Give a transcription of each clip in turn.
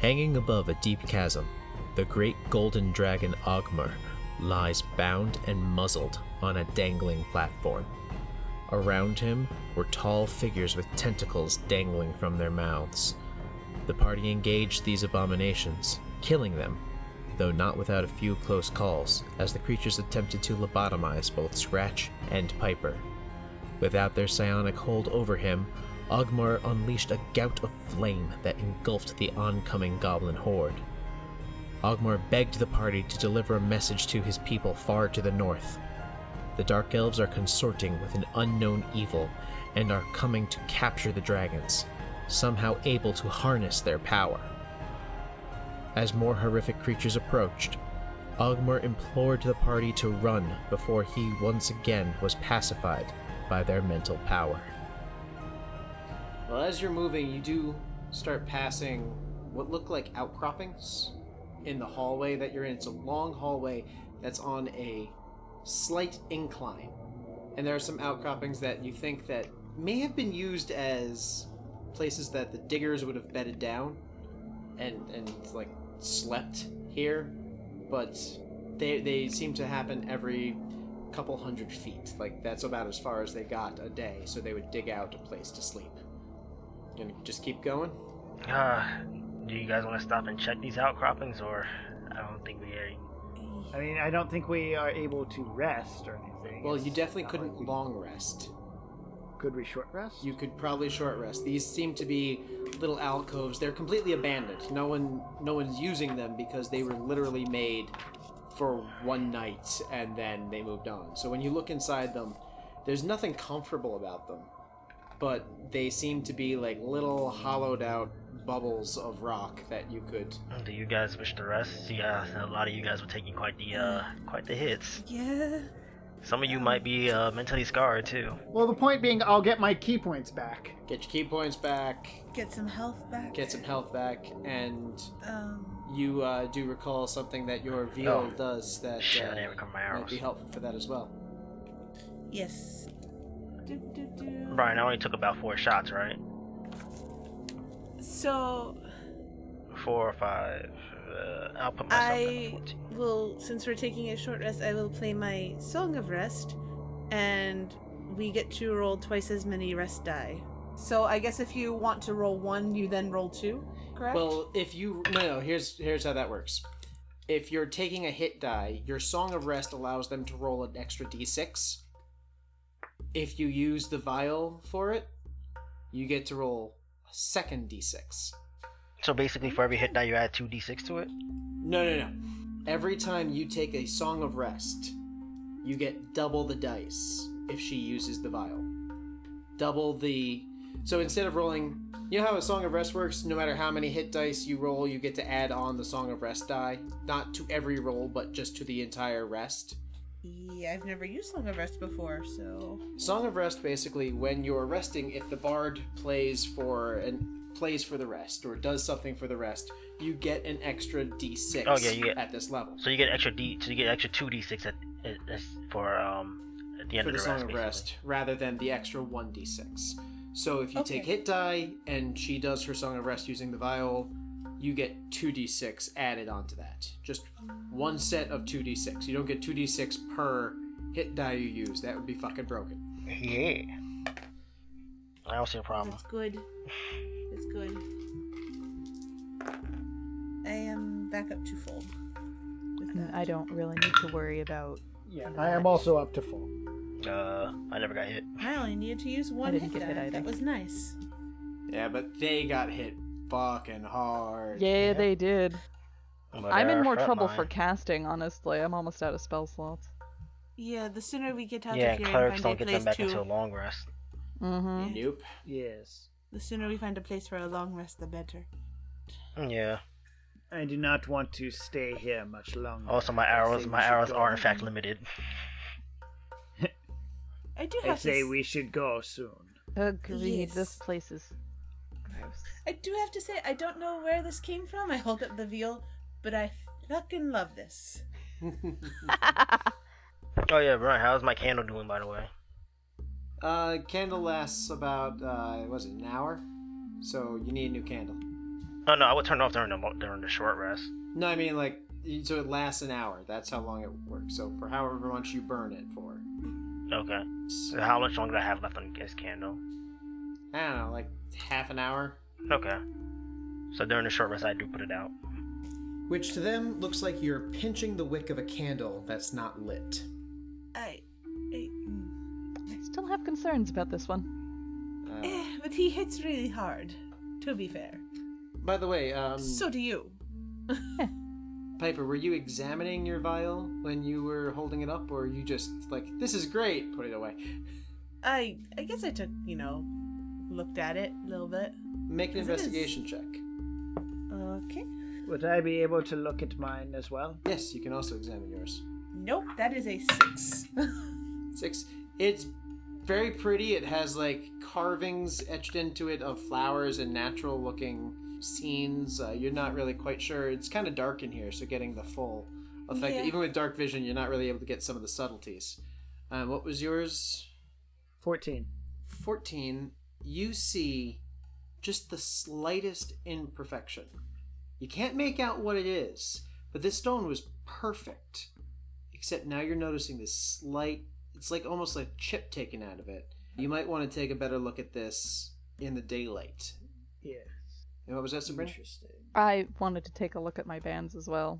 Hanging above a deep chasm, the great golden dragon Augmar lies bound and muzzled on a dangling platform. Around him were tall figures with tentacles dangling from their mouths. The party engaged these abominations, killing them, though not without a few close calls, as the creatures attempted to lobotomize both Scratch and Piper. Without their psionic hold over him, Augmar unleashed a gout of flame that engulfed the oncoming goblin horde. Augmar begged the party to deliver a message to his people far to the north. The Dark Elves are consorting with an unknown evil and are coming to capture the dragons, somehow able to harness their power. As more horrific creatures approached, Augmar implored the party to run before he once again was pacified by their mental power. Well, as you're moving, you do start passing what look like outcroppings in the hallway that you're in. It's a long hallway that's on a slight incline. And there are some outcroppings that you think that may have been used as places that the diggers would have bedded down and like slept here, but they seem to happen every couple 100 feet. Like, that's about as far as they got a day, so they would dig out a place to sleep. Gonna just keep going? Do you guys want to stop and check these outcroppings, or I don't think we are. I mean, I don't think we are able to rest or anything. Well, you definitely couldn't long rest. Could we short rest? You could probably short rest. These seem to be little alcoves. They're completely abandoned. No one's using them because they were literally made for one night and then they moved on. So when you look inside them, there's nothing comfortable about them, but they seem to be like little hollowed out bubbles of rock that you could... Do you guys wish to rest? Yeah, a lot of you guys were taking quite the hits. Yeah. Some of you might be mentally scarred too. Well, the point being, I'll get my key points back. Get your key points back. Get some health back. And you do recall something that your Vale does that might be helpful for that as well. Yes. Bryan, I only took about 4 shots, right? So... 4 or 5. I'll put myself will, since we're taking a short rest, I will play my Song of Rest, and we get to roll twice as many rest die. So I guess if you want to roll 1, you then roll 2, correct? Well, if you... No, here's how that works. If you're taking a hit die, your Song of Rest allows them to roll an extra d6. If you use the vial for it, you get to roll a second d6. So basically, for every hit die, you add 2d6 to it? No. Every time you take a Song of Rest, you get double the dice if she uses the vial. Double the... So instead of rolling... You know how a Song of Rest works? No matter how many hit dice you roll, you get to add on the Song of Rest die. Not to every roll, but just to the entire rest. Yeah, I've never used Song of Rest before, so... Song of Rest, basically, when you're resting, if the bard plays for the rest, or does something for the rest, you get an extra d6 at this level. So you get extra 2d6 at for at the end for of the Song of Rest, rather than the extra 1d6. So if you take hit die and she does her Song of Rest using the vial, you get 2d6 added onto that. Just one set of 2d6. You don't get 2d6 per hit die you use. That would be fucking broken. Yeah. I don't see a problem. That's good. It's good. I am back up to full. And I don't really need to worry about... Yeah, I am also up to full. I never got hit. I only needed to use one hit die. That was nice. Yeah, but they got hit fucking hard. Yeah, they did. But I'm in more trouble for casting, honestly. I'm almost out of spell slots. Yeah, the sooner we get out of here and clerics find don't get them back into a long rest. Mm-hmm. Nope. Yes. The sooner we find a place for a long rest, the better. Yeah. I do not want to stay here much longer. Also, my arrows are in fact limited. I say we should go soon. Agreed. Yes. This place is gross. I do have to say, I don't know where this came from. I hold up the veal, but I fucking love this. Oh yeah, Bryan, how's my candle doing, by the way? Candle lasts about, an hour? So you need a new candle. Oh no, I would turn it off during the short rest. No, I mean like so it lasts an hour. That's how long it works. So for however much you burn it for. Okay. So how much longer do I have left on this candle? I don't know, like half an hour. Okay. So during the short rest, I do put it out. Which to them looks like you're pinching the wick of a candle that's not lit. I Still have concerns about this one. but he hits really hard, to be fair. By the way, So do you. Piper, were you examining your vial when you were holding it up, or you just like, this is great, put it away? I guess I took, looked at it a little bit. Make an investigation check. Okay. Would I be able to look at mine as well? Yes, you can also examine yours. Nope, that is a 6. 6. It's very pretty. It has like carvings etched into it of flowers and natural looking scenes. You're not really quite sure. It's kind of dark in here, so getting the full effect, Yeah. even with dark vision, you're not really able to get some of the subtleties. What was yours? 14. 14. You see just the slightest imperfection. You can't make out what it is, but this stone was perfect. Except now you're noticing this slight, it's like almost like chip taken out of it. You might want to take a better look at this in the daylight. Yeah. And what was that, Sabrina? Interesting. I wanted to take a look at my bands as well.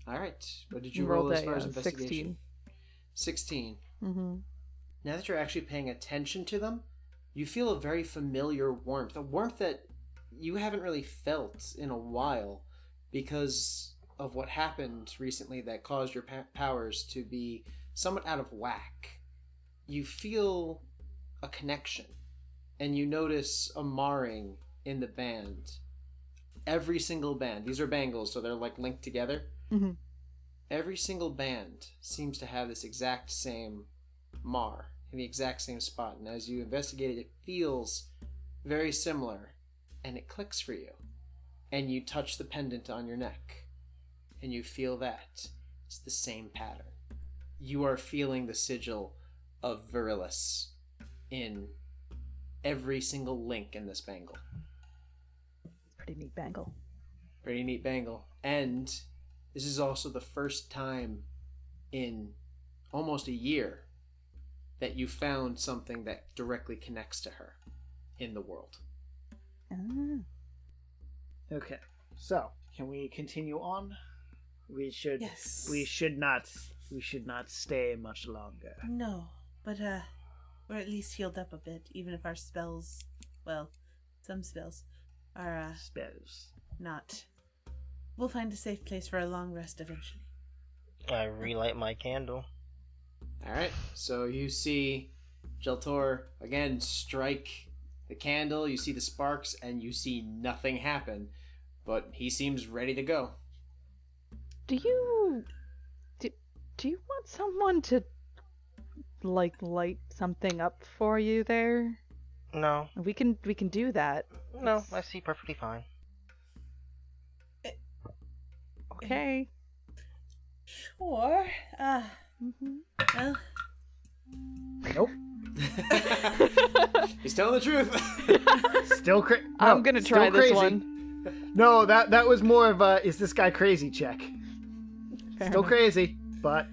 All right. What did you Rolled roll as a, far as 16. investigation? 16. Mm-hmm. Now that you're actually paying attention to them, you feel a very familiar warmth. A warmth that you haven't really felt in a while because of what happened recently that caused your powers to be somewhat out of whack. You feel a connection, and you notice a marring in the band. Every single band, these are bangles, so they're like linked together. Mm-hmm. Every single band seems to have this exact same mar in the exact same spot, and as you investigate it, it feels very similar, and it clicks for you. And you touch the pendant on your neck, and you feel that it's the same pattern. You are feeling the sigil of Virilis in every single link in this bangle. Pretty neat bangle. Pretty neat bangle. And this is also the first time in almost a year that you found something that directly connects to her in the world. Ah. Okay. So, can we continue on? Yes. We should not stay much longer. No, but we're at least healed up a bit, even if our spells, well, some spells are Spells. not. We'll find a safe place for a long rest eventually. I relight my candle. Alright, so you see Jelltur again strike the candle, you see the sparks, and you see nothing happen, but he seems ready to go. Do you want someone to light something up for you there? No. We can do that. No, I see perfectly fine. Okay. Sure. Mm-hmm. Well, Nope. He's telling the truth. Still I'm gonna try this crazy. one. No, that was more of a is this guy crazy check. Fair Still enough. crazy, but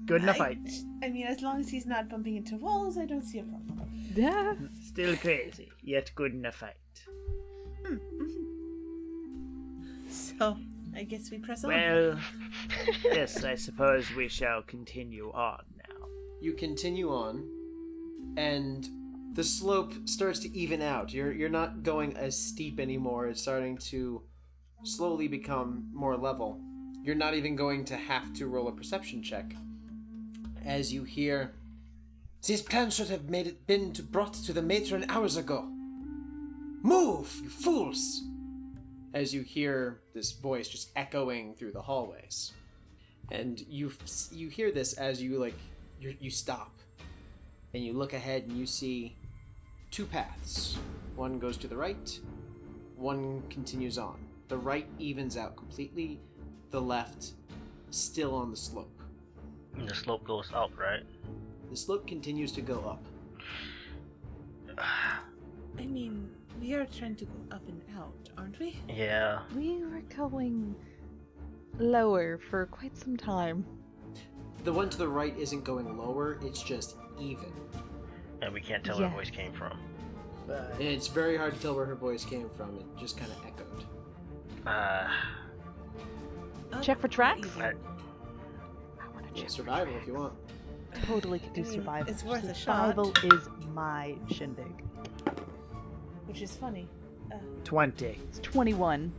good in a fight. I mean, as long as he's not bumping into walls, I don't see a problem. Yeah. Still crazy, yet good in a fight. So, I guess we press on. Well, yes, I suppose we shall continue on now. You continue on, and the slope starts to even out. You're not going as steep anymore. It's starting to slowly become more level. You're not even going to have to roll a perception check. As you hear, "These plans should have been brought to the matron hours ago. Move, you fools!" As you hear this voice just echoing through the hallways. And you hear this as you stop. And you look ahead and you see two paths. One goes to the right, one continues on. The right evens out completely, the left still on the slope. And the slope goes up, right? The slope continues to go up. I mean, We are trying to go up and out, aren't we? Yeah. We were going lower for quite some time. The one to the right isn't going lower, it's just even. And we can't tell where her voice came from. And it's very hard to tell where her voice came from. It just kind of echoed. Check for tracks? Even. I want to check. Survival if you want. Totally could do I mean, survival. it's worth a shot. Survival is my shindig. Which is funny. 20. It's 21.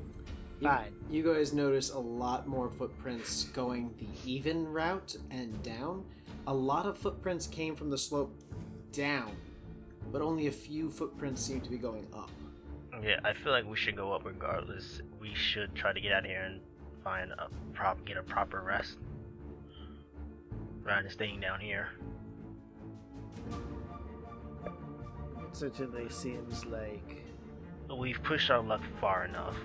Fine. You guys notice a lot more footprints going the even route and down. A lot of footprints came from the slope down, but only a few footprints seem to be going up. Yeah, I feel like we should go up regardless. We should try to get out of here and find get a proper rest rather than staying down here. It certainly seems like... We've pushed our luck far enough.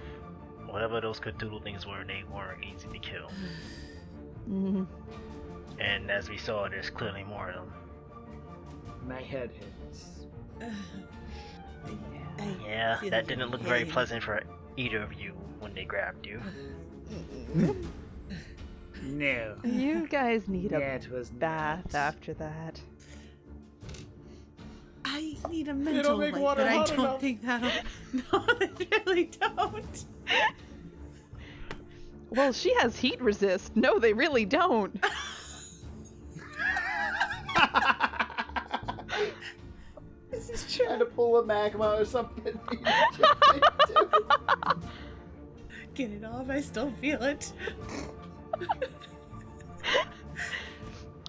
Whatever those Cthulhu things were, they weren't easy to kill. Mm-hmm. And as we saw, there's clearly more of them. My head hurts. Yeah, feel that like didn't look pain. very pleasant for either of you when they grabbed you. No. You guys need a That was bath nuts. after that. I need a mental make light, water but I hot don't enough. think that'll... No, they really don't. Well, she has heat resist. No, they really don't. This is trying to pull a magma or something. Get it off, I still feel it.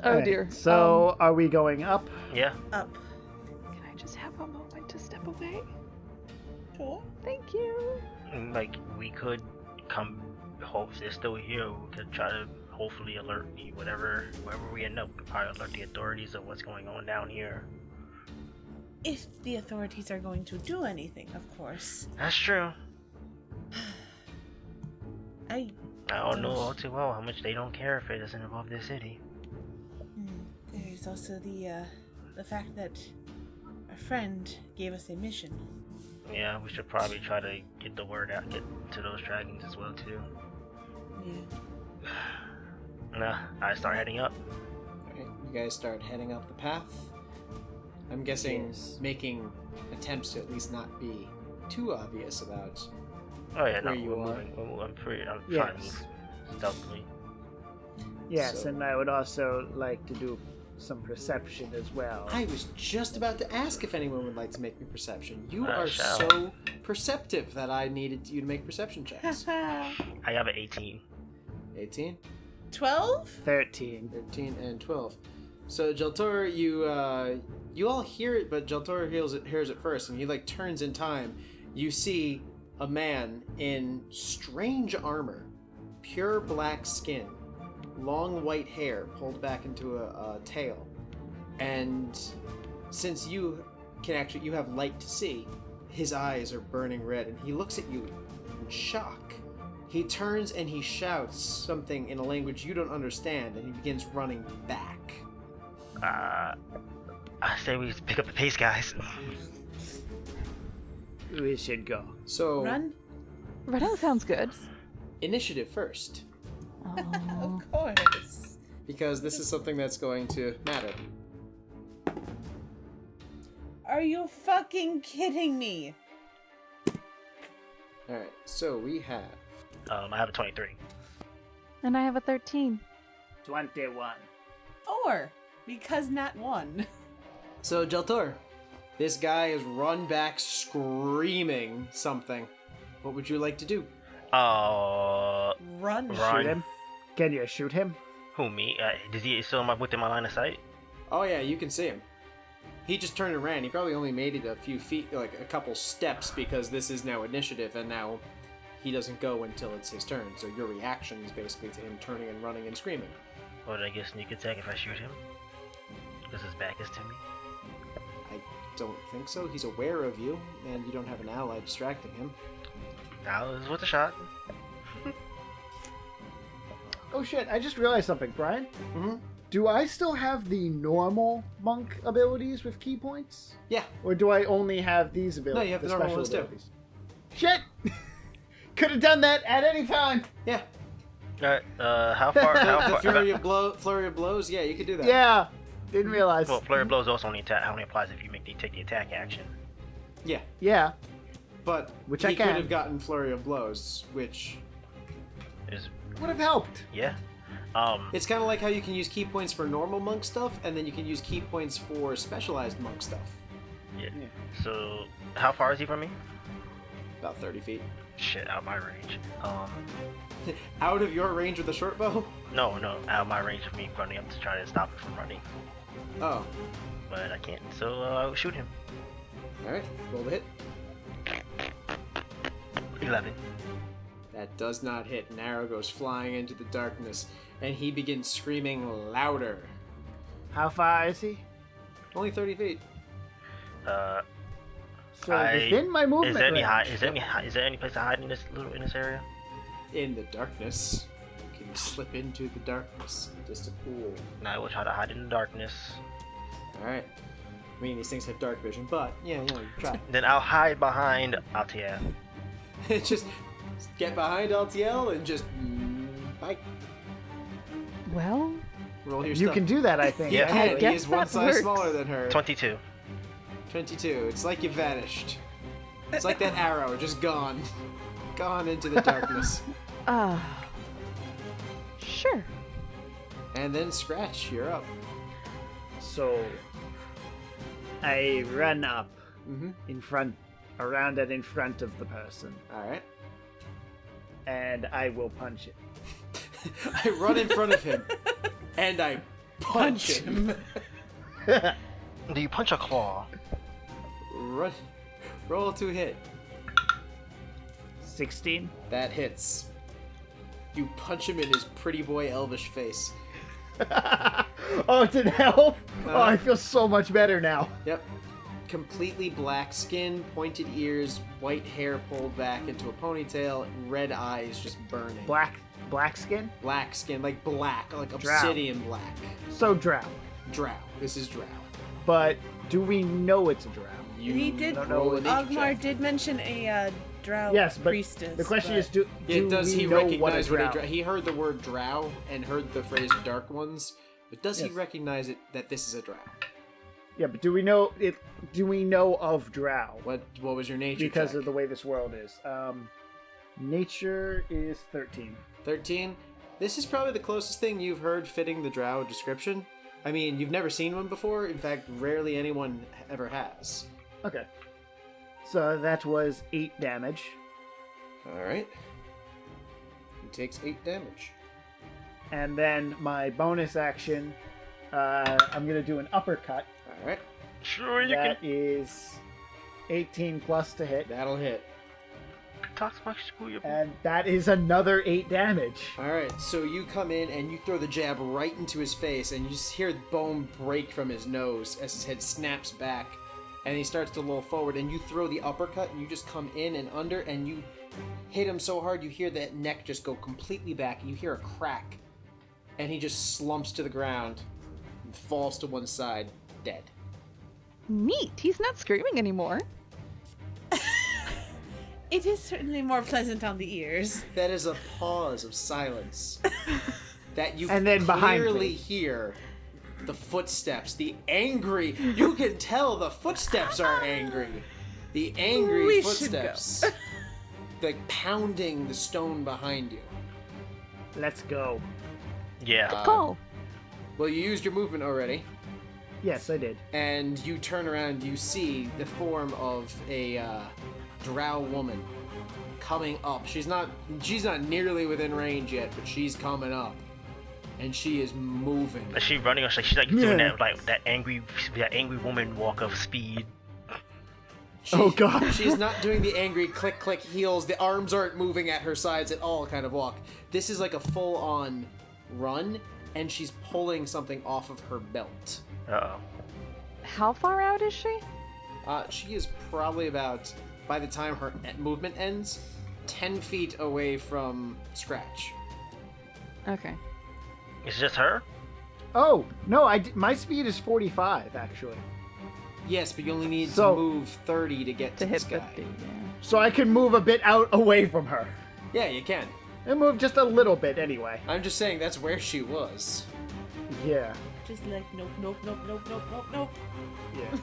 Oh Alright, dear. So, are we going up? Yeah. Up. Can I just have a moment to step away? Sure. Thank you. Like, we could come, hope they're still here, we could try to hopefully alert the wherever we end up, we could probably alert the authorities of what's going on down here. If the authorities are going to do anything, of course. That's true. I don't know all too well how much they don't care if it doesn't involve their city. There's also the fact that our friend gave us a mission. Yeah, we should probably try to get the word out, get to those dragons as well too. Yeah. Nah, I start heading up. Alright, you guys start heading up the path. I'm guessing Yes. making attempts to at least not be too obvious about Oh yeah, no, where you we're are. moving. I'm trying to Yes. move stealthily. Yes, So- and I would also like to do some perception as well. I was just about to ask if anyone would like to make me perception. You are shall. so perceptive that I needed you to make perception checks. I have an 18. 18, 12? 13. 13, and 12. So Jelltur, you all hear it, but Jelltur hears it first, and he like turns in time. You see a man in strange armor, pure black skin, long white hair pulled back into a tail, and since you have light to see, his eyes are burning red, and he looks at you in shock. He turns and he shouts something in a language you don't understand, and he begins running back. I say we pick up the pace, guys. We should go. So, Run? Renault sounds good. initiative first, Oh. Of course. because this is something that's going to matter. Are you fucking kidding me? Alright, so we have... I have a 23. And I have a 13. 21. 4. Because not 1. So, Jelltur, this guy has run back screaming something. What would you like to do? Run. Run. Shoot him? Can you shoot him? Who, me? Does he still within my line of sight? Oh yeah, you can see him. He just turned and ran. He probably only made it a few feet, like a couple steps, because this is now initiative, and now he doesn't go until it's his turn. So your reaction is basically to him turning and running and screaming. Would I get sneak attack if I shoot him? Because his back is to me? I don't think so. He's aware of you, and you don't have an ally distracting him. Now it's worth a shot. Oh shit, I just realized something, Brian. Mm-hmm. do I still have the normal monk abilities with key points? Yeah. Or do I only have these No, abilities? you have the normal ones too. Shit! Could have done that at any time. Yeah. How far? The flurry of blows. Yeah, you could do that. Yeah. Didn't realize. Well, flurry of blows also only applies if you take the attack action. Yeah. Yeah. But Which he I can. could have gotten flurry of blows, which would have helped. Yeah. It's kind of like how you can use key points for normal monk stuff, and then you can use key points for specialized monk stuff. Yeah. So, how far is he from me? About 30 feet. Shit, out of my range. Out of your range with a short bow? No, out of my range of me running up to try to stop him from running. Oh. But I can't, so I'll shoot him. Alright, roll the hit. 11. That does not hit. An arrow goes flying into the darkness, and he begins screaming louder. How far is he? Only 30 feet. So within my movement range. Is there any place to hide in this area? In the darkness. You can slip into the darkness. Just a pool. And I will try to hide in the darkness. Alright. I mean, these things have dark vision, but, yeah, you try. Then I'll hide behind Alatiel. Just get behind Alatiel and just... bite. Well, Roll your You stuff. can do that, I think. Yeah. Yeah, he guess is one that size works. smaller than her. 22. 22. It's like you vanished. It's like that arrow, just gone. Gone into the darkness. Sure. And then Scratch, you're up. So I run up Mm-hmm. around and in front of the person, Alright. and I will punch it. I run in front of him. And I punch him. Do you punch a claw? Run. Roll to hit. 16. That hits. You punch him in his pretty boy elvish face. Oh, it didn't help? Oh, I feel so much better now. Yep. Completely black skin, pointed ears, white hair pulled back into a ponytail, red eyes just burning. Black skin? Black skin, like black, like Drow. obsidian black. So drow. Drow. This is Drow. But do we know it's a drow? He did. don't know what nature Augmar check. did mention a drow Yes, but priestess. the question but- is, do Does we he know recognize what a what drow? He heard the word Drow and heard the phrase Dark Ones, but does he Yes. recognize it that this is a Drow? Yeah, but do we know it? Do we know of drow? What was your nature Because check? of the way this world is. Nature is 13. 13? This is probably the closest thing you've heard fitting the Drow description. I mean, you've never seen one before. In fact, rarely anyone ever has. Okay. So that was 8 damage. Alright. He takes 8 damage. And then my bonus action, I'm going to do an uppercut. Alright. Sure, you That is 18 plus to hit. That'll hit. can talk so much to you. And that is another 8 damage. Alright, so you come in and you throw the jab right into his face, and you just hear the bone break from his nose as his head snaps back, and he starts to loll forward, and you throw the uppercut, and you just come in and under, and you hit him so hard you hear that neck just go completely back, and you hear a crack, and he just slumps to the ground and falls to one side, dead. Neat. He's not screaming anymore. It is certainly more pleasant on the ears. That is a pause of silence that you And then behind clearly me. hear the footsteps, the angry. You can tell the footsteps are angry. The angry We should footsteps, like pounding the stone behind you. Let's go. Yeah. Call. Well, you used your movement already, Yes, I did. and you turn around. You see the form of a drow woman coming up. She's not nearly within range yet, but she's coming up, and she is moving. Is she running or she's like doing that angry woman walk of speed? Oh, God. She's not doing the angry click click heels. The arms aren't moving at her sides at all kind of walk. This is like a full on run, and she's pulling something off of her belt. Uh-oh. How far out is she? She is probably about, by the time her movement ends, 10 feet away from Scratch. Okay. It's just her? Oh, no, my speed is 45, actually. Yes, but you only need So- to move 30 to get to To this hit guy. 50, yeah. So I can move a bit out away from her. Yeah, you can. And move just a little bit anyway. I'm just saying that's where she was. Yeah. Just like, nope, nope, nope, nope, nope, nope, nope. Yeah. Alright.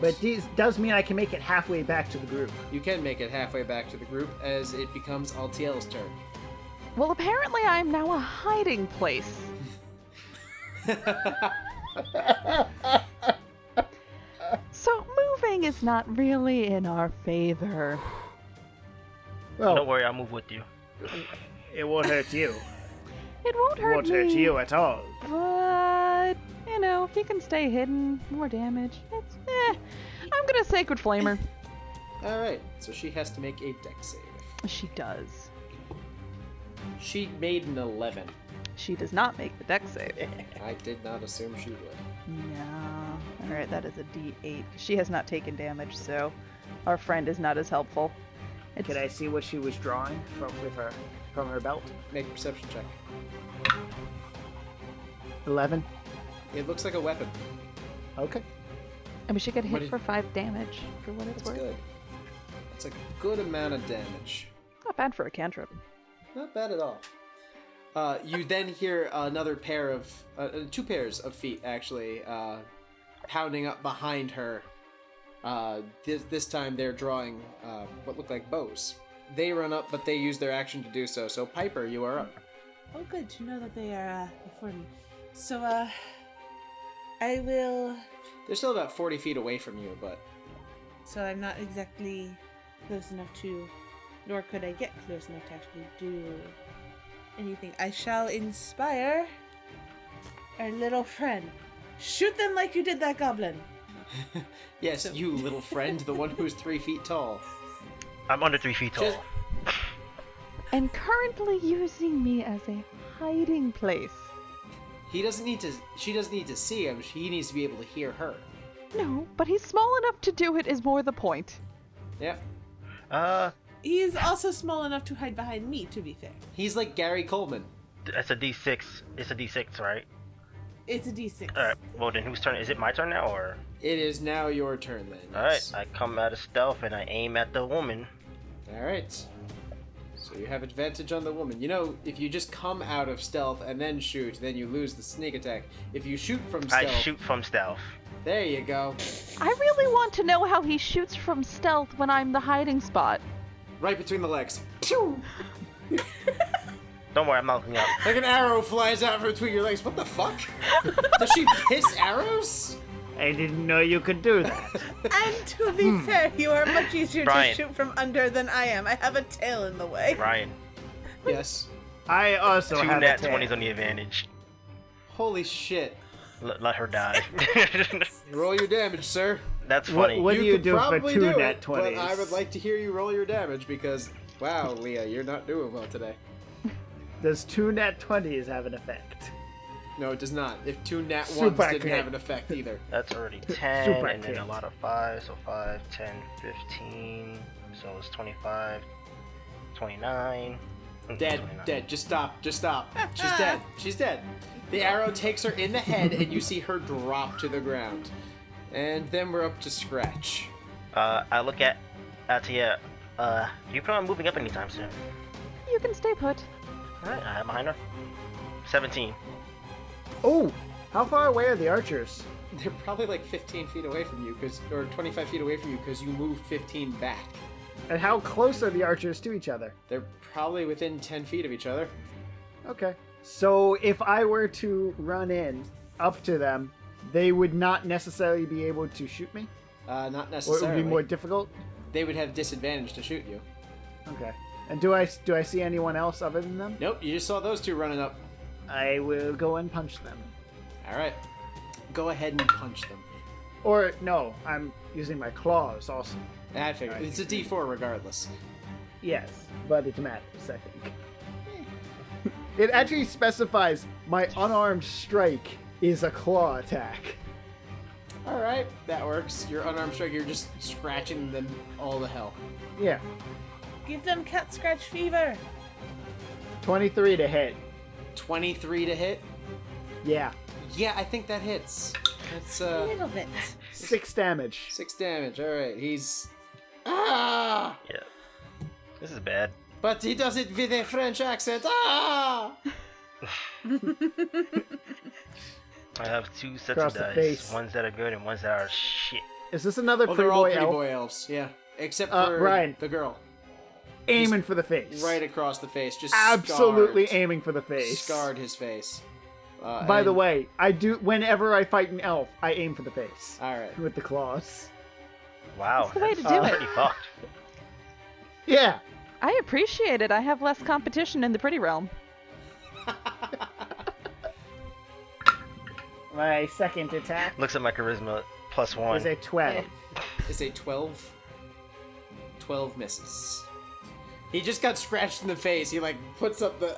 But this does mean I can make it halfway back to the group. You can make it halfway back to the group as it becomes Alatiel's turn. Well, apparently I'm now a hiding place. So moving is not really in our favor. Well, Don't worry, I'll move with you. it won't hurt you. It won't It hurt won't me. hurt you at all. But, you know, if he can stay hidden, more damage. It's, I'm gonna Sacred Flamer. Alright, so she has to make a dex save. She does. She made an 11. She does not make the dex save. I did not assume she would. No. Alright, that is a D8. She has not taken damage, so our friend is not as helpful. It's, Could I see what she was drawing from her belt? Make a perception check. 11. It looks like a weapon. Okay. I mean, she could What hit did- for 5 damage, for what it's That's worth. good. That's a good amount of damage. Not bad for a cantrip. Not bad at all. You then hear another pair of, 2 pairs of feet actually, pounding up behind her. This time they're drawing what look like bows. They run up, but they use their action to do so. So Piper, you are up. Oh, good to know that they are before me. So, I will. They're still about 40 feet away from you, but So I'm not exactly close enough to, nor could I get close enough to actually do anything. I shall inspire our little friend. Shoot them like you did that goblin. yes, you little friend, the one who's 3 feet tall. I'm under 3 feet tall. Just- And currently using me as a hiding place. She doesn't need to see him. He needs to be able to hear her. No, but he's small enough to do it is more the point. Yep. He's also small enough to hide behind me, to be fair. He's like Gary Coleman. That's a D6. It's a D6, right? It's a d6. Alright, well then whose turn? Is it my turn now, or? It is now your turn then. Alright, I come out of stealth and I aim at the woman. Alright. So you have advantage on the woman. You know, if you just come out of stealth and then shoot, then you lose the sneak attack. If you shoot from stealth... I shoot from stealth. There you go. I really want to know how he shoots from stealth when I'm the hiding spot. Right between the legs. Pew! Don't worry, I'm not looking up. Like an arrow flies out from between your legs. What the fuck? Does she piss arrows? I didn't know you could do that. And to be fair, you are much easier Bryan. to shoot from under than I am. I have a tail in the way. Ryan, Yes. I also 2 have nat a 20s on the advantage. Holy shit. Let her die. Roll your damage, sir. That's funny. What do you could do for probably 2 do nat it, 20s? But I would like to hear you roll your damage because, wow, Leah, you're not doing well today. Does 2 nat 20s have an effect? No, it does not. If 2 nat 1s Super didn't crit. have an effect either. That's already 10, Super and then crit. a lot of 5, so 5, 10, 15, so it's 25, 29. Dead, 29. dead. Just stop, just stop. She's dead. She's dead. The arrow takes her in the head, and you see her drop to the ground. And then we're up to Scratch. I look at Alatiel. Do you plan on moving up anytime soon? You can stay put. Alright, I have behind her. 17. Oh, how far away are the archers? They're probably like 15 feet away from you, or 25 feet away from you, because you moved 15 back. And how close are the archers to each other? They're probably within 10 feet of each other. Okay. So if I were to run in up to them, they would not necessarily be able to shoot me? Not Or it necessarily. would be more difficult? They would have disadvantage to shoot you. Okay. And do I see anyone else other than them? Nope, you just saw those two running up. I will go and punch them. Alright. Go ahead and punch them. Or, no, I'm using my claws also. I figured. It's a D4 regardless. Yes, but it matters, I think. It actually specifies my unarmed strike is a claw attack. Alright, that works. Your unarmed strike, you're just scratching them all to hell. Yeah. Give them cat scratch fever. 23 to hit. 23 to hit. Yeah. Yeah, I think that hits. That's A little bit. 6 damage. 6 damage. All right, he's ah. Yeah. This is bad. But he does it with a French accent. Ah. I have 2 sets Across of the dice. face. Ones that are good and ones that are shit. Is this another Oh, pretty they're all boy pretty elf? boy elves. Yeah, except for Brian. the girl. Aiming for the face. Right across the face, just Absolutely scarred, aiming for the face. scarred his face. By the and- way, I do. Whenever I fight an elf, I aim for the face all right. with the claws. Wow. That's the way to do that's it. pretty fucked. Yeah. I appreciate it. I have less competition in the pretty realm. My second attack Looks at my charisma +1. is a 12. It's a 12. 12 misses. He just got scratched in the face. He like puts up the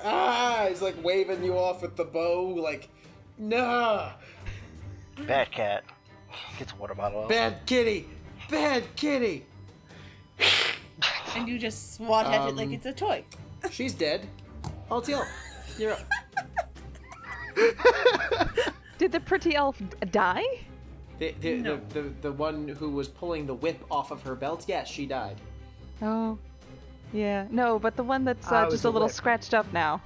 he's like waving you off with the bow, like nah. Bad cat. Gets a water bottle. Bad kitty. Bad kitty. And you just swat at it like it's a toy. She's dead. Alatiel, you're up. Did the pretty elf die? The one who was pulling the whip off of her belt, yes, she died. Oh. Yeah. No, but the one that's it was just a a little whip. scratched up now.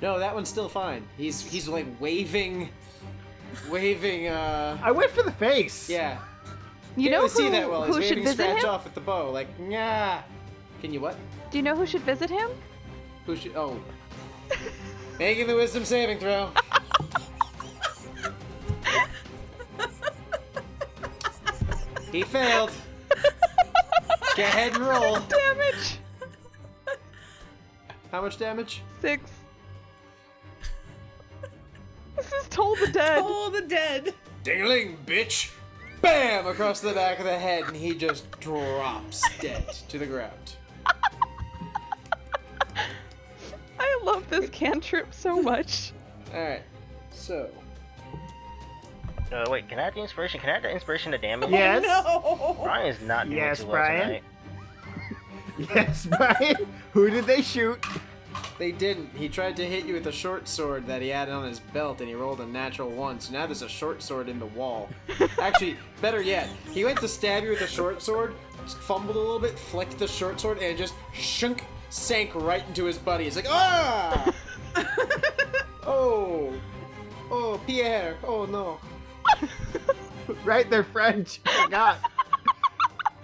No, that one's still fine. He's like waving. I went for the face. Yeah. You Can't know really see that well. who He's should waving visit scratch him? off with the bow, like nah. Can you what? Do you know who should visit him? Who should? Oh, making the wisdom saving throw. He failed. Go ahead and roll. Damage. How much damage? 6. This is Toll the Dead. Oh, the dead. Ding-a-ling, bitch! Bam! Across the back of the head, and he just drops dead to the ground. I love this cantrip so much. Alright, so. Wait, can I add the inspiration? Can I add the inspiration to damage? Yes. No. Brian's not doing Yes, too well Brian. tonight. Yes, Brian. Who did they shoot? They didn't. He tried to hit you with a short sword that he had on his belt, and he rolled a natural 1. So now there's a short sword in the wall. Actually, better yet, he went to stab you with a short sword, fumbled a little bit, flicked the short sword, and just shunk, sank right into his buddy. He's like, ah! Oh, Pierre. Oh no. Right, they're French. I forgot.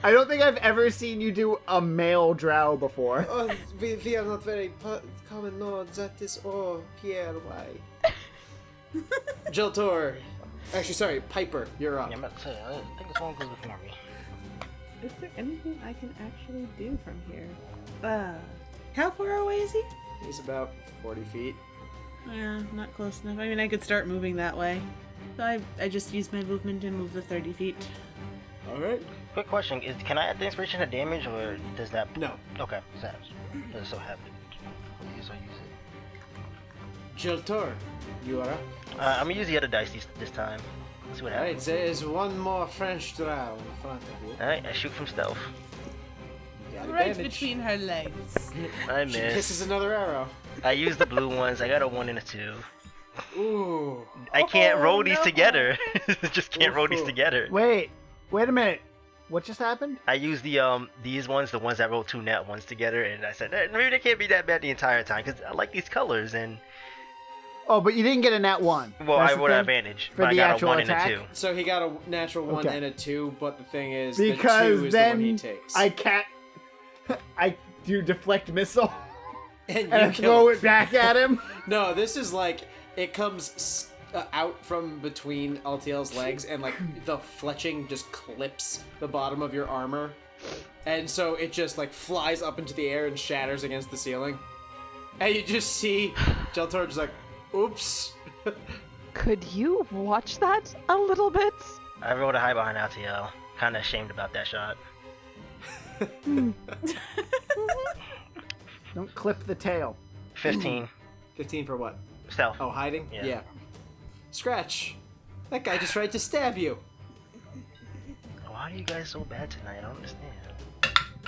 I don't think I've ever seen you do a male drow before. Oh, we are not very common. No, that is Pierre. Why? Jelltur. Actually, sorry, Piper. You're up. Yeah, I'm about to say, I think this one goes before me. Is there anything I can actually do from here? How far away is he? He's about 40 feet. Yeah, not close enough. I mean, I could start moving that way. So I just use my movement and move the 30 feet. All right. Quick question: can I add the inspiration to damage, or does that? No. Okay, does it so happen? So use it. Jelltur, you are up. I'm gonna use the other dice this time. See what All right, happens. there's one more French drow in front of you. All right, I shoot from stealth. Got Right advantage. between her legs. I She miss. kisses another arrow. I use the blue ones. I got a 1 and a 2. Ooh. I can't roll these no. together. Just can't roll these Ooh. together. Wait a minute. What just happened? I used these ones, the ones that roll 2 nat ones together, and I said maybe they can't be that bad the entire time because I like these colors. And Oh, but you didn't get a nat 1. well, That's I the rolled an thing? advantage, For but I the got a actual 1 attack? and a 2. So he got a natural 1 Okay. and a 2, but the thing is, Because the 2 is then the one he takes. I can't. I do deflect missile and and I you throw kill it back at him. No, this is like it comes out from between Alatiel's legs, and like the fletching just clips the bottom of your armor, and so it just like flies up into the air and shatters against the ceiling, and you just see Jelltur just like, "Oops." Could you watch that a little bit? I rolled a high behind Alatiel. Kind of ashamed about that shot. Don't clip the tail. 15 15 for what? stealth. Oh, hiding? Yeah. Scratch. That guy just tried to stab you. Why are you guys so bad tonight? I don't understand.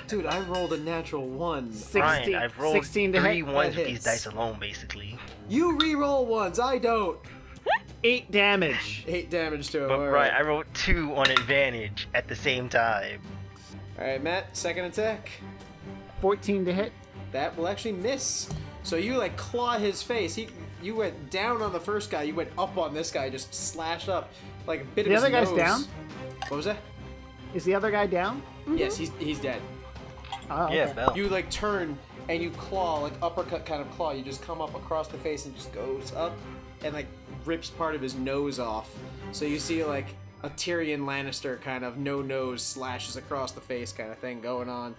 Dude, I rolled a natural 1. 16, Brian, I've rolled 16 to 3 hit. ones That with these hits. dice alone, basically. You re-roll ones, I don't. 8 damage. 8 damage to him. But all right, right. I rolled 2 on advantage at the same time. All right, Matt, second attack. 14 to hit. That will actually miss. So you like claw his face. You went down on the first guy. You went up on this guy. Just slashed up like a bit of his nose. The other guy's down? What was that? Is the other guy down? Yes, he's dead. Oh, okay. Yeah, Bell. You like turn and you claw, like uppercut kind of claw. You just come up across the face and just goes up and like rips part of his nose off. So you see like a Tyrion Lannister kind of no nose slashes across the face kind of thing going on.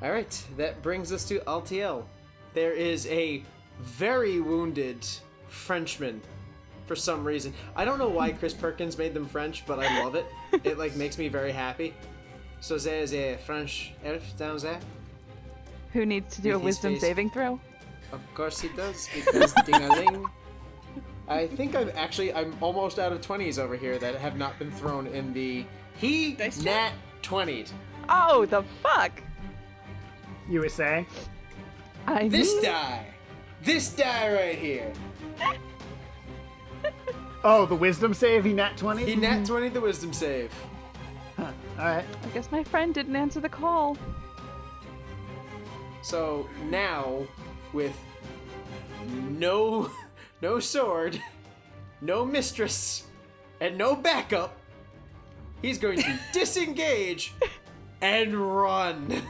All right, that brings us to Alatiel. There is a very wounded Frenchman for some reason. I don't know why Chris Perkins made them French, but I love it. It like makes me very happy. So there's a French elf down there. Who needs to do a With his wisdom face. saving throw? Of course he does, because ding-a-ling. I think I'm almost out of 20s over here that have not been thrown in the... He Dice nat 20'd. Oh, the fuck! You were saying? I This mean, die! This die right here! Oh, the wisdom save, he nat 20? He nat 20 the wisdom save. Huh. Alright. I guess my friend didn't answer the call. So now, with no sword, no mistress, and no backup, he's going to disengage and run.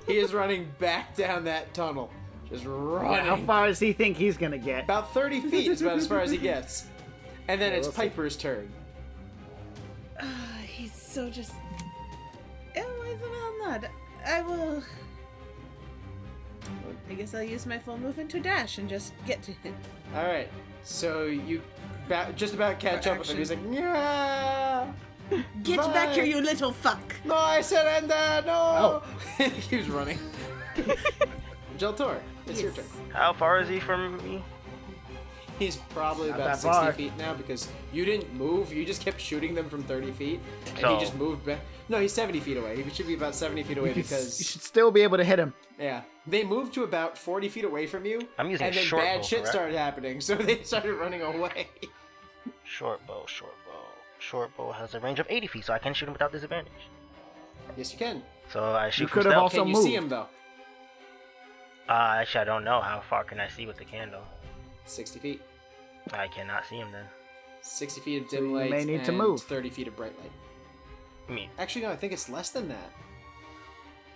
He is running back down that tunnel. Just running. How far does he think he's gonna get? About 30 feet is about as far as he gets. And then Yeah, it's we'll see. Piper's turn. He's so just... Oh, well, not. I guess I'll use my full movement to dash and just get to him. Alright, so you just about catch up with him. He's like, yeah. Get back here, you little fuck! No, I surrender! No! Oh. He keeps running. Jelltur, it's your turn. How far is he from me? He's probably Not about that 60 far. feet now because you didn't move. You just kept shooting them from 30 feet. And So- he just moved back. No, he's 70 feet away. He should be about 70 feet away You because... should still be able to hit him. Yeah. They moved to about 40 feet away from you. I'm using and a then short bad bow, shit correct? started happening, so they started running away. Short bow, short bow. Short bow has a range of 80 feet, so I can shoot him without disadvantage. Yes, you can. So I shoot You from could have stealth. also Can you moved. see him, though? Actually, I don't know. How far can I see with the candle? 60 feet. I cannot see him then. 60 feet of So dim you light may need and to move. 30 feet of bright light. I mean, Actually, no, I think it's less than that.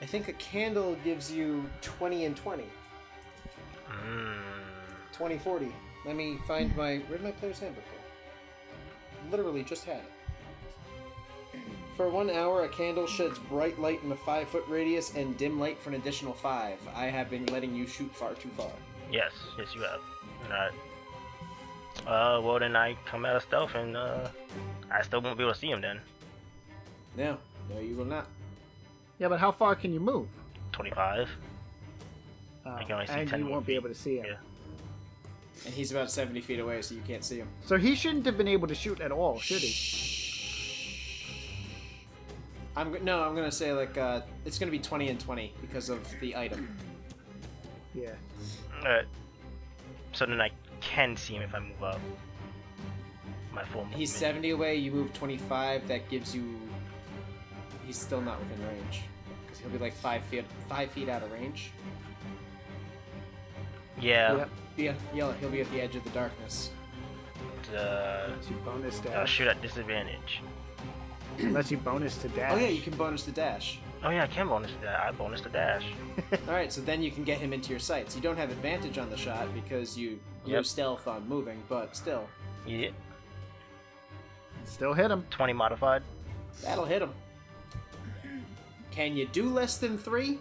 I think a candle gives you 20 and 20. 20, 40. Let me find my... Where'd my player's handbook go? Literally just had it. For 1 hour, a candle sheds bright light in a 5-foot radius and dim light for an additional 5. I have been letting you shoot far too far. yes, you have. Not. Well then I come out of stealth and I still won't be able to see him then. No, you will not. Yeah, but how far can you move? 25. I can only see and 10 you more won't be feet. able to see him. Yeah. And he's about 70 feet away, so you can't see him. So he shouldn't have been able to shoot at all, should he? I'm gonna say like it's gonna be 20 and 20 because of the item. Yeah. Alright. So then I can see him if I move up. My full movement. He's 70 away. You move 25. That gives you. He's still not within range because he'll be like 5 feet out of range. Yeah. Yep. Yeah, he'll be at the edge of the darkness. Unless you bonus I'll dash. shoot at disadvantage. Unless you bonus to dash. Oh yeah, you can bonus the dash. Oh yeah, I can bonus that. I bonus the dash. All right, so then you can get him into your sights. You don't have advantage on the shot because you Yep. lose stealth on moving, but still, Yeah. Still hit him. 20 modified. that'll hit him. Can you do less than 3?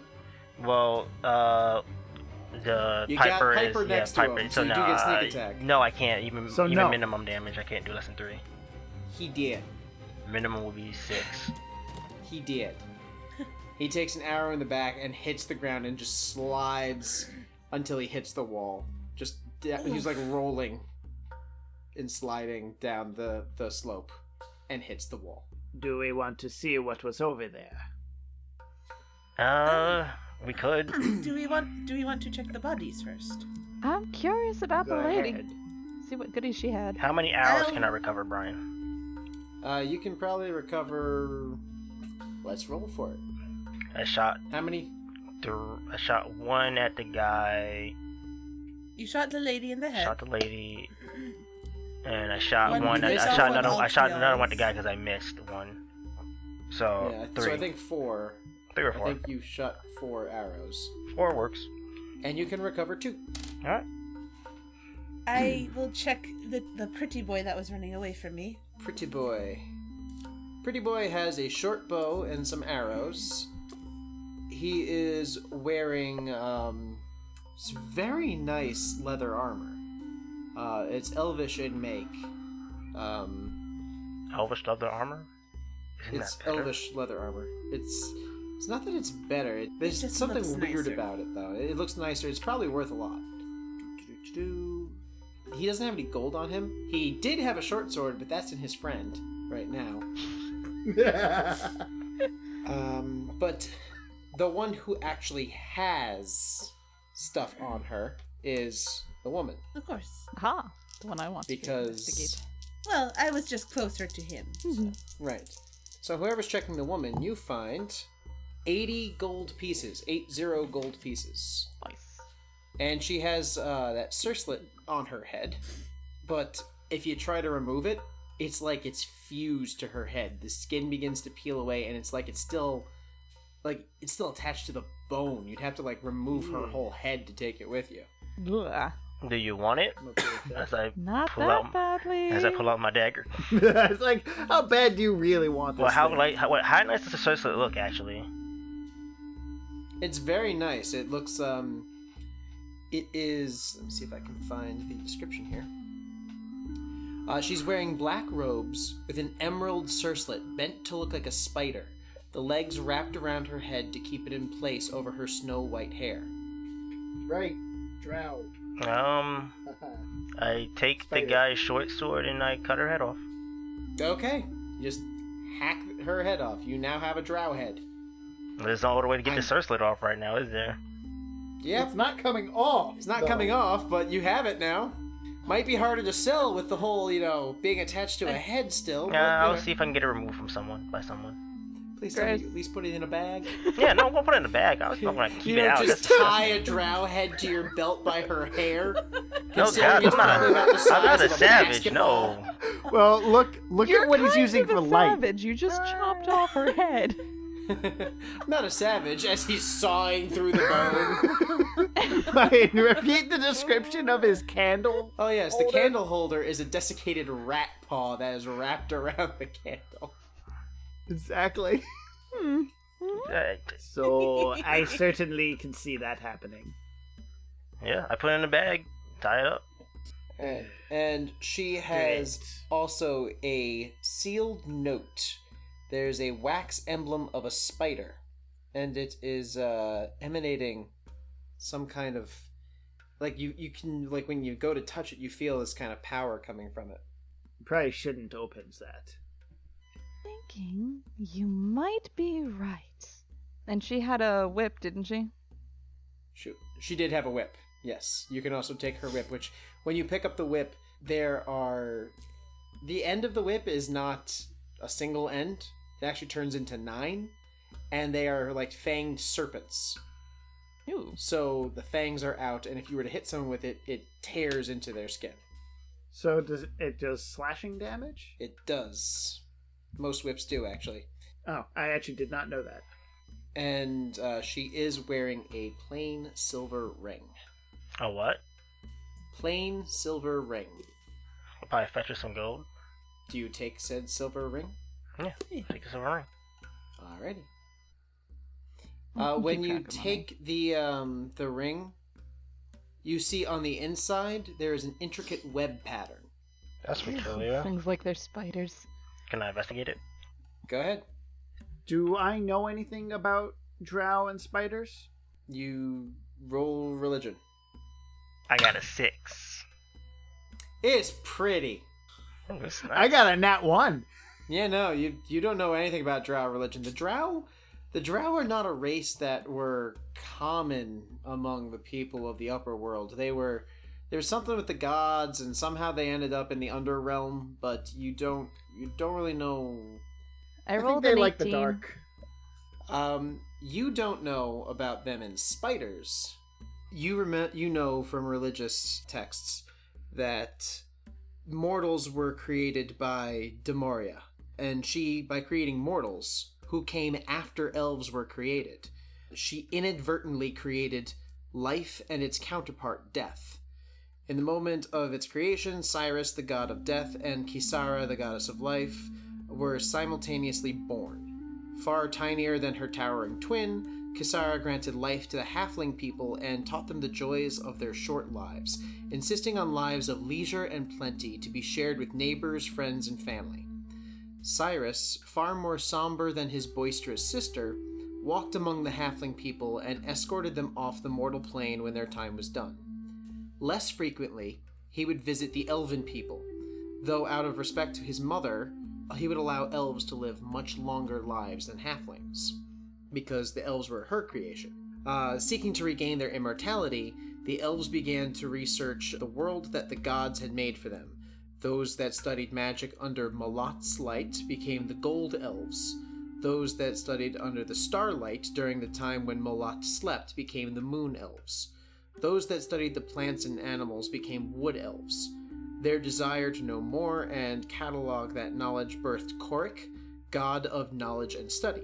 Well, the You got Piper Piper is next to Piper. him, so so you do no, get sneak attack. no, I can't. Even So no. minimum damage, I can't do less than 3. He did. Minimum will be 6. He did. He takes an arrow in the back and hits the ground and just slides until he hits the wall. He's like rolling and sliding down the slope and hits the wall. Do we want to see what was over there? We could. Do we want to check the bodies first? I'm curious about Go the lady. ahead. See what goodies she had. How many arrows can I recover, Brian? You can probably recover. Let's roll for it. I shot. How many? I shot one at the guy. You shot the lady in the head. Shot the lady. And I shot One one. you I missed shot off another. on I shot another one at the Alatiel's. guy because I missed one. So Yeah, 3. so I think 4. 3 or I 4. think you shot 4 arrows. 4 works. And you can recover 2. All right. I will check the pretty boy that was running away from me. Pretty boy. Pretty boy has a short bow and some arrows. He is wearing very nice leather armor. It's elvish in make. Elvish leather armor. Isn't It's that better? elvish leather armor. It's not that it's better. There's just something looks weird nicer. about it though. It looks nicer. It's probably worth a lot. He doesn't have any gold on him. He did have a short sword, but that's in his friend right now. But the one who actually has stuff on her is the woman. Of course. Aha, the one I want to investigate. Because Well, I was just closer to him. right. So whoever's checking the woman, you find 80 gold pieces, 80 gold pieces. Nice. And she has that circlet on her head, but if you try to remove it, it's like it's fused to her head. The skin begins to peel away, and it's still attached to the bone. You'd have to remove her whole head to take it with you. Ugh. Do you want it? I'm okay with that. As I Not pull that out, badly. as I pull out my dagger. It's like, how bad do you really want this? Well, how thing? how nice does the circlet look actually? It's very nice. It looks it is. Let me see if I can find the description here. She's wearing black robes with an emerald circlet bent to look like a spider. The legs wrapped around her head to keep it in place over her snow-white hair. Right, drow. I take Spider. the guy's short sword and I cut her head off. Okay, you just hack her head off. You now have a drow head. There's no other way to get the circlet off right now, is there? Yeah, It's not coming off. it's not though. coming off, but you have it now. Might be harder to sell with the whole, being attached to a head still. Yeah, but, I'll see if I can get it removed from someone by someone. Please tell me Gross. you at least put it in a bag. Yeah, no, I'm gonna put it in the bag. I was not gonna keep You it don't out. just That's- tie a drow head to your belt by her hair. No, Considering God, it's I'm probably about the not size a of savage. basketball. No. Well, look You're at what he's kind using of for a light. savage. You just chopped off her head. I'm not a savage as he's sawing through the bone. Wait, repeat the description of his candle. Oh yes, the Holder? candle holder is a desiccated rat paw that is wrapped around the candle. Exactly. So I certainly can see that happening. Yeah, I put it in a bag, tie it up. And she has Great. also a sealed note. There's a wax emblem of a spider, and it is emanating some kind of you can when you go to touch it, you feel this kind of power coming from it. Probably shouldn't open that. Thinking you might be right. And she had a whip, didn't she? She did have a whip. Yes, you can also take her whip. Which when you pick up the whip, the end of the whip is not a single end. It actually turns into 9, and they are like fanged serpents. Ooh. So the fangs are out, and if you were to hit someone with it, it tears into their skin. So does it does slashing damage? It does. Most whips do, actually. Oh, I actually did not know that. And she is wearing a plain silver ring. A what? Plain silver ring. I'll probably fetch her some gold. Do you take said silver ring? Yeah, take this over ring. Alrighty. Keep When you track of money. take the ring, you see on the inside there is an intricate web pattern. That's peculiar. Things like they're spiders. Can I investigate it? Go ahead. Do I know anything about drow and spiders? You roll religion. I got a 6. It's pretty. Oh, that's nice. I got a nat 1. Yeah, no, you don't know anything about drow religion. The drow are not a race that were common among the people of the upper world. They were There's something with the gods, and somehow they ended up in the Underrealm, but you don't really know. I think rolled they an like 18. the dark. You don't know about them in spiders. You know from religious texts that mortals were created by Demoria, and she, by creating mortals who came after elves were created, she inadvertently created life and its counterpart, death. In the moment of its creation, Cyrus, the god of death, and Kisara, the goddess of life, were simultaneously born. Far tinier than her towering twin, Kisara granted life to the halfling people and taught them the joys of their short lives, insisting on lives of leisure and plenty to be shared with neighbors, friends, and family. Cyrus, far more somber than his boisterous sister, walked among the halfling people and escorted them off the mortal plane when their time was done. Less frequently, he would visit the elven people, though out of respect to his mother, he would allow elves to live much longer lives than halflings, because the elves were her creation. Seeking to regain their immortality, the elves began to research the world that the gods had made for them. Those that studied magic under Malot's light became the Gold Elves. Those that studied under the starlight during the time when Malot slept became the Moon Elves. Those that studied the plants and animals became Wood Elves. Their desire to know more and catalog that knowledge birthed Korik, god of knowledge and study.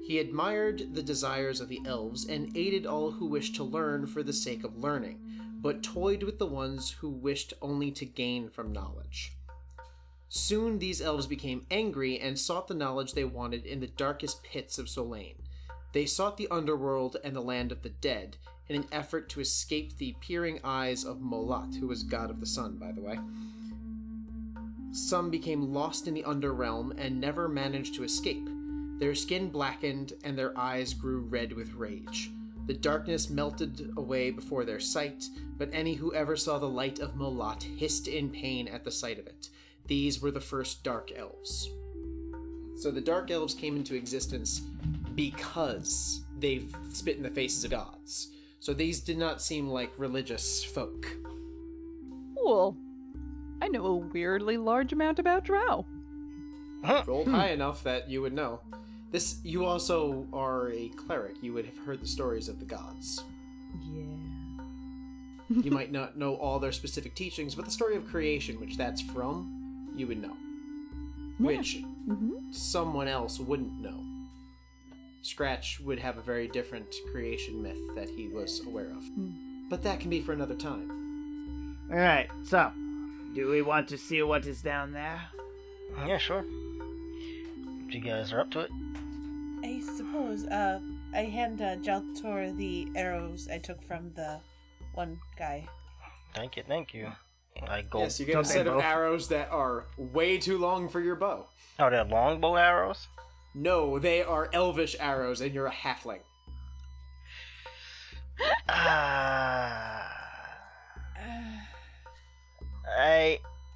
He admired the desires of the elves and aided all who wished to learn for the sake of learning, but toyed with the ones who wished only to gain from knowledge. Soon these elves became angry and sought the knowledge they wanted in the darkest pits of Solane. They sought the underworld and the land of the dead, in an effort to escape the peering eyes of Molat, who was god of the sun, by the way. Some became lost in the underrealm and never managed to escape. Their skin blackened and their eyes grew red with rage. The darkness melted away before their sight, but any who ever saw the light of Molat hissed in pain at the sight of it. These were the first Dark Elves. So the Dark Elves came into existence because they've spit in the faces of gods. So these did not seem like religious folk. Cool. I know a weirdly large amount about Drow. Rolled high enough that you would know. You also are a cleric. You would have heard the stories of the gods. Yeah. You might not know all their specific teachings, but the story of creation, which that's from, you would know. Yeah. Which someone else wouldn't know. Scratch would have a very different creation myth that he was aware of. But that can be for another time. Alright, so, do we want to see what is down there? Yeah, sure. If you guys are up to it. I suppose. I hand Jelltur the arrows I took from the one guy. Thank you. I go. Yes, you get a set of arrows that are way too long for your bow. Oh, they're longbow arrows? No, they are elvish arrows, and you're a halfling. I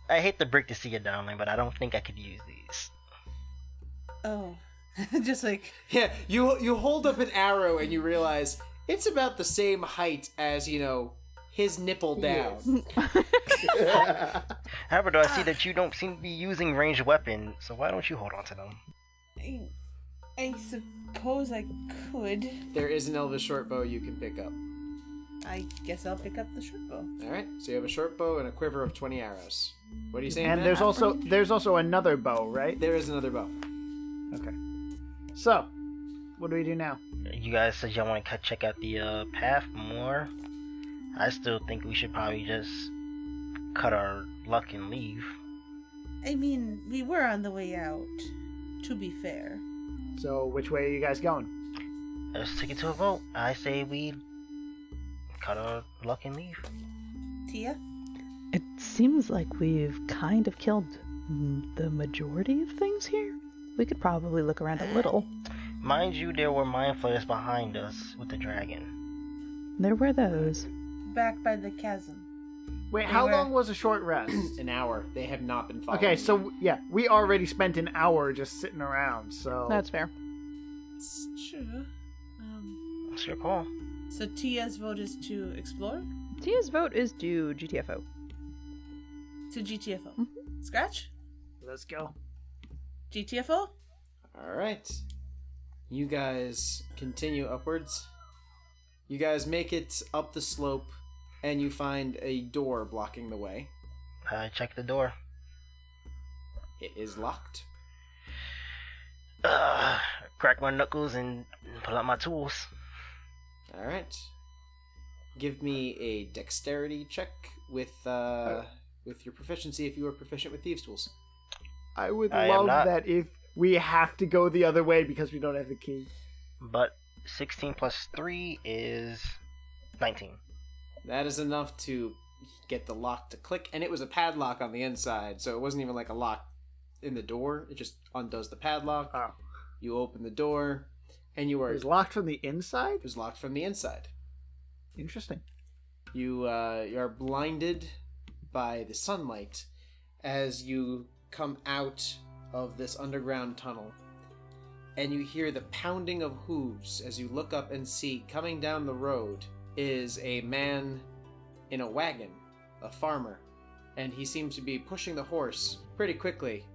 hate to break this to you, darling, but I don't think I could use these. Oh. Just like... Yeah, you hold up an arrow and you realize it's about the same height as, his nipple down. Yes. However, though, I see that you don't seem to be using ranged weapons, so why don't you hold on to them? I suppose I could. There is an elvish short bow you can pick up. I guess I'll pick up the short bow. Alright, so you have a short bow and a quiver of 20 arrows. What are you saying, And Matt? there's also another bow, right? There is another bow. Okay. So, what do we do now? You guys said y'all want to check out the path more. I still think we should probably just cut our luck and leave. I mean, we were on the way out, to be fair. So, which way are you guys going? Let's take it to a vote. I say we cut our luck and leave. Tia? It seems like we've kind of killed the majority of things here. We could probably look around a little. Mind you, there were mind flayers behind us with the dragon. There were those. Back by the chasm. Wait, how long was a short rest? An hour. They have not been following. Okay, so yeah, we already spent an hour just sitting around, so... That's fair. It's true. It's your call. So Tia's vote is to explore? Tia's vote is to GTFO. To GTFO. Scratch? Let's go. GTFO? Alright. You guys continue upwards. You guys make it up the slope, and you find a door blocking the way. I check the door. It is locked. Crack my knuckles and pull out my tools. Alright. Give me a dexterity check with your proficiency if you are proficient with thieves' tools. I would I am love not. that if we have to go the other way because we don't have the key. But 16 plus 3 is 19. That is enough to get the lock to click, and it was a padlock on the inside, so it wasn't even like a lock in the door. It just undoes the padlock. Oh. You open the door, and you are... It was locked from the inside? It was locked from the inside. Interesting. You are blinded by the sunlight as you come out of this underground tunnel, and you hear the pounding of hooves as you look up and see coming down the road is a man in a wagon, a farmer, and he seems to be pushing the horse pretty quickly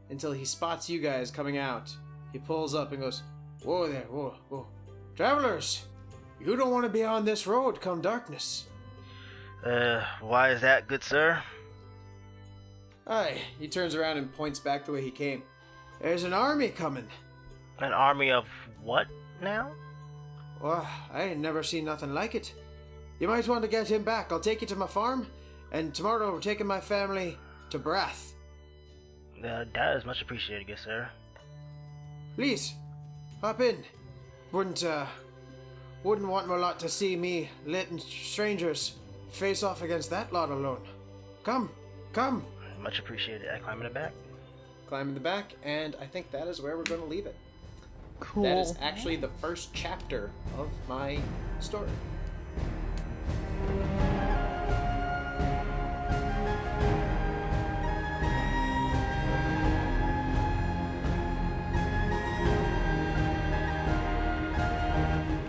until he spots you guys coming out. He pulls up and goes, "Whoa there, whoa, whoa. Travelers, you don't want to be on this road come darkness." Why is that, good sir? Aye, he turns around and points back the way he came. "There's an army coming." An army of what now? Well, I ain't never seen nothing like it. You might want to get him back. I'll take you to my farm, and tomorrow we're taking my family to Brath. That is much appreciated, good sir. Please, hop in. Wouldn't want my lot to see me letting strangers face off against that lot alone. Come. Much appreciated. I climb in the back. Climb in the back, and I think that is where we're going to leave it. Cool. That is actually the first chapter of my story.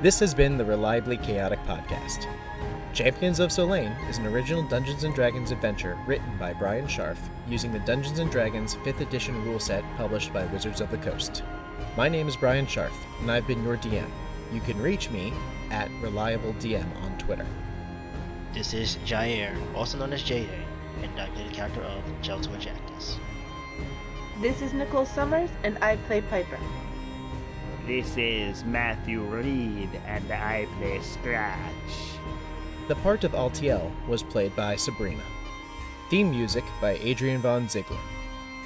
This has been the Reliably Chaotic podcast. Champions of Solane is an original Dungeons & Dragons adventure written by Bryan Scharf using the Dungeons & Dragons 5th edition rule set published by Wizards of the Coast. My name is Bryan Scharf, and I've been your DM. You can reach me at ReliableDM on Twitter. This is Jair, also known as Jade, and I play the character of Jelltur. This is Nicole Summers, and I play Piper. This is Matthew Reed, and I play Scratch. The part of Alatiel was played by Sabrina. Theme music by Adrian von Ziegler.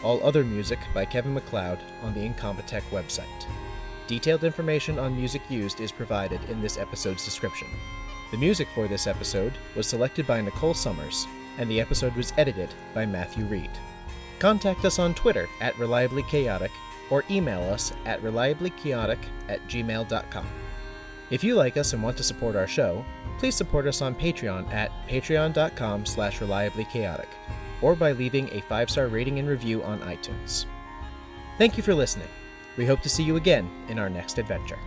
All other music by Kevin MacLeod on the Incompetech website. Detailed information on music used is provided in this episode's description. The music for this episode was selected by Nicole Summers, and the episode was edited by Matthew Reed. Contact us on Twitter at Reliably Chaotic or email us at reliablychaotic@gmail.com. If you like us and want to support our show, please support us on Patreon at patreon.com/reliablychaotic or by leaving a 5-star rating and review on iTunes. Thank you for listening. We hope to see you again in our next adventure.